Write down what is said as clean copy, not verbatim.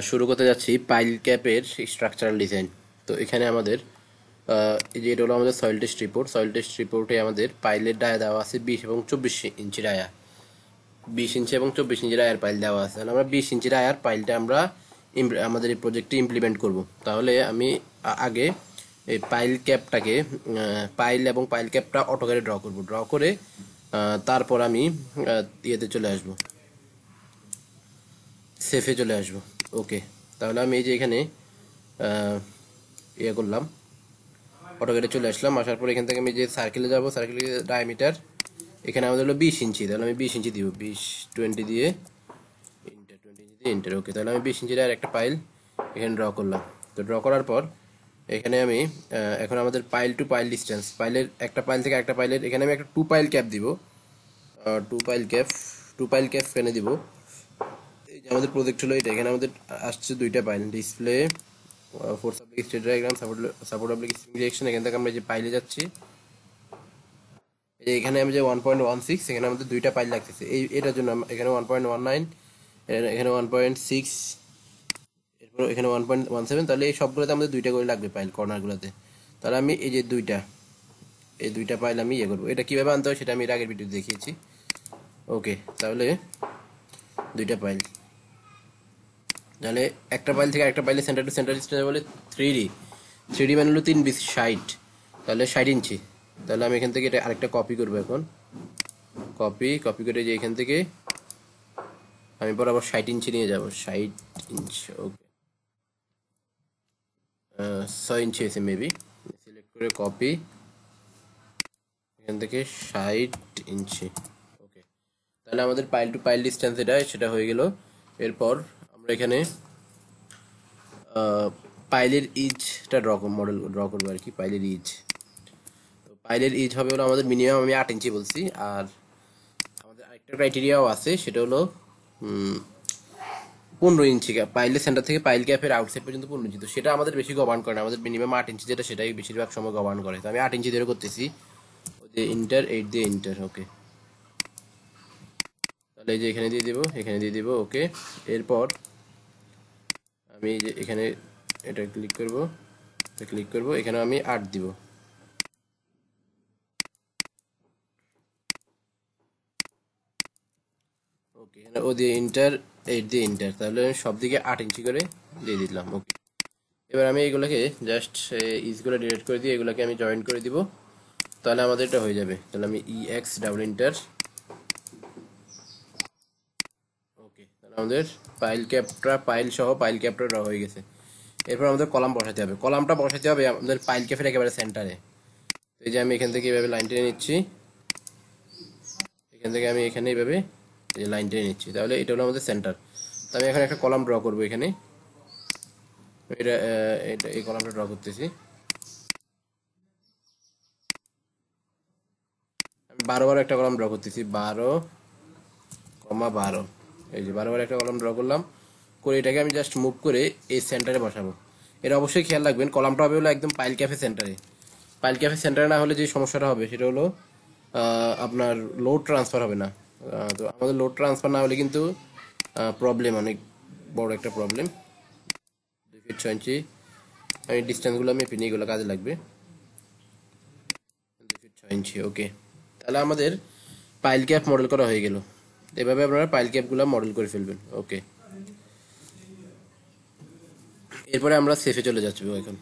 শুরু করতে যাচ্ছি পাইল ক্যাপের স্ট্রাকচারাল ডিজাইন। তো এখানে আমাদের এই যে এটা হলো আমাদের soil test report. Soil test রিপোর্টে আমাদের পাইলের ডায়া দেওয়া আছে 20 এবং 24 ইঞ্চি ডায়া, 20 ইঞ্চি এবং 24 ইঞ্চি ডায়ার পাইল দেওয়া আছে। তাহলে আমরা 20 ইঞ্চি ডায়ার পাইলটা আমরা আমাদের এই প্রজেক্টে ইমপ্লিমেন্ট করব। তাহলে আমি আগে এই পাইল ক্যাপটাকে পাইল এবং পাইল ক্যাপটা অটোক্যাডে ড্র করব। ড্র করে তারপর আমি ইয়েতে চলে আসব, সেফে চলে আসব। ওকে, তাহলে আমি এই যে এখানে ইয়ে করলাম, অটোক্যাডে চলে আসলাম। আসার পর এখান থেকে আমি যে সার্কেলে যাব, সার্কেলের ডায়ামিটার এখানে আমাদের হলো 20 ইঞ্চি। তাহলে আমি 20 ইঞ্চি দিব, 20 দিয়ে ইন্টার, 20 ইঞ্চি দিয়ে ইন্টার। ওকে, তাহলে আমি 20 ইঞ্চির আর একটা পাইল এখানে ড্র করলাম। তো ড্র করার পর এখানে আমি এখন আমাদের পাইল টু পাইল ডিস্টেন্স, পাইলের একটা পাইল থেকে একটা পাইলের এখানে আমি একটা 2 পাইল ক্যাপ দিব। 2 পাইল ক্যাপ, 2 পাইল ক্যাপ এখানে দিব। এই যে আমাদের প্রজেক্ট হলো এটা, এখানে আমাদের আসছে 2টা পাইল, ডিসপ্লে, ফোর্স অ্যাপ্লিক স্টেট ডায়াগ্রাম, সাপোর্ট অ্যাপ্লিক রিঅ্যাকশন। এখান থেকে আমরা যে পাইলে যাচ্ছি, এই যে এখানে আমি যে 1.16, এখানে আমাদের 2টা পাইল লাগতেছে। এটার জন্য এখানে 1.19, এখানে 1.6, এরপর এখানে 1.17। তাহলে এই সবগুলোতে আমাদের 2টা করে লাগবে পাইল কর্নারগুলোতে। তাহলে আমি এই যে এই 2টা পাইল আমি ইয়ে করবো। এটা কিভাবে আনতে হয় সেটা আমি এর আগের ভিডিওতে দেখিয়েছি। ওকে, তাহলে 2টা পাইল, তাহলে একটা পাইল থেকে একটা পাইলে সেন্টার টু সেন্টার ডিস্টেন্স বলে 3D। 3D মানে হলো 3 20 60, তাহলে 60 ইঞ্চি। তাহলে আমি এখান থেকে এটা আরেকটা কপি করবো। এখন কপি করে যে এখান থেকে আমি বরাবর 60 ইঞ্চি নিয়ে যাব, 60 ইঞ্চ। ওকে, 6 ইঞ্চি হয়েছে মেবি। সিলেক্ট করে কপি, এখান থেকে 60 ইঞ্চি। ওকে, তাহলে আমাদের পাইল টু পাইল ডিস্টেন্স সেটা হয়ে গেল। এরপর আমরা এখানে পাইলের ইজটা ড্র করবো আর কি। পাইলের ইজ, তো পাইলের ইজ হবে হলো আমাদের মিনিমাম আমি 8 ইঞ্চি বলছি। আর আমাদের আরেকটা ক্রাইটেরিয়াও আছে, সেটা হলো 15 ইঞ্চি। পাইলের সেন্টার থেকে পাইল ক্যাপের আউটসাইড পর্যন্ত 15 ইঞ্চি। তো সেটা আমাদের বেশি গভর্ন করে না, আমাদের মিনিমাম 8 ইঞ্চি যেটা, সেটাই বেশিরভাগ সময় গভর্ন করে। তো আমি 8 ইঞ্চি ধরে করতেছি, ওই যে ইন্টার, 8 দিয়ে ইন্টার। ওকে, তাহলে এই যে এখানে দিয়ে দিব, এখানে দিয়ে দিব। ওকে, এরপর আমি যে এখানে এটা ক্লিক করব, এখানে আমি 8 দিব। ওকে, এখানে ও দিয়ে ইন্টার, 8 দিয়ে ইন্টার। তাহলে সব দিকে 8 ইঞ্চি করে দিয়ে দিলাম। ওকে, এবার আমি এগুলোকে জাস্ট ইজগুলো ডিলিট করে দিয়ে এগুলোকে আমি জয়েন করে দিব। তাহলে আমাদের এটা হয়ে যাবে। তাহলে আমি EX ডাবল ইন্টার। ওকে, তাহলে আমাদের পাইল সহ পাইল ক্যাপটা ড্র হয়ে গেছে। এরপর আমাদের কলাম বসাতে হবে। কলামটা বসাতে হবে আমাদের পাইল ক্যাপের একেবারে সেন্টারে। তো এই যে আমি এখান থেকে এইভাবে লাইন টেনে নিচ্ছি, এখান থেকে আমি এখানে এইভাবে এই লাইন টেনে নিচ্ছি। তাহলে এটা হলো আমাদের সেন্টার। তো আমি এখন একটা কলাম ড্র করবো এখানে। এটা এই কলামটা ড্র করতেছি। আমি 12 একটা কলাম ড্র করতেছি, 12,12। এই যে 12 একটা কলাম ড্র করলাম, করে এটাকে আমি জাস্ট মুভ করে এই সেন্টারে বসাবো। এটা অবশ্যই খেয়াল রাখবেন, কলামটা হবে হলো একদম পাইল ক্যাফে সেন্টারে। পাইল ক্যাফে সেন্টারে না হলে যে সমস্যাটা হবে সেটা হলো আপনার লোড ট্রান্সফার হবে না। তো আমাদের লোড ট্রান্সফার না হলে কিন্তু প্রবলেম, অনেক বড় একটা প্রবলেম। 2 ফিট 6 ইঞ্চি আমি ডিস্টেন্সগুলো মেপে নিই, এগুলো কাজে লাগবে। 2 ফিট 6 ইঞ্চি। ওকে, তাহলে আমাদের পাইল ক্যাপ মডেল করা হয়ে গেল। এভাবে আপনারা পাইল ক্যাপগুলো মডেল করে ফেলবেন। ওকে, এরপরে আমরা সেফে চলে যাচ্ছি এখন।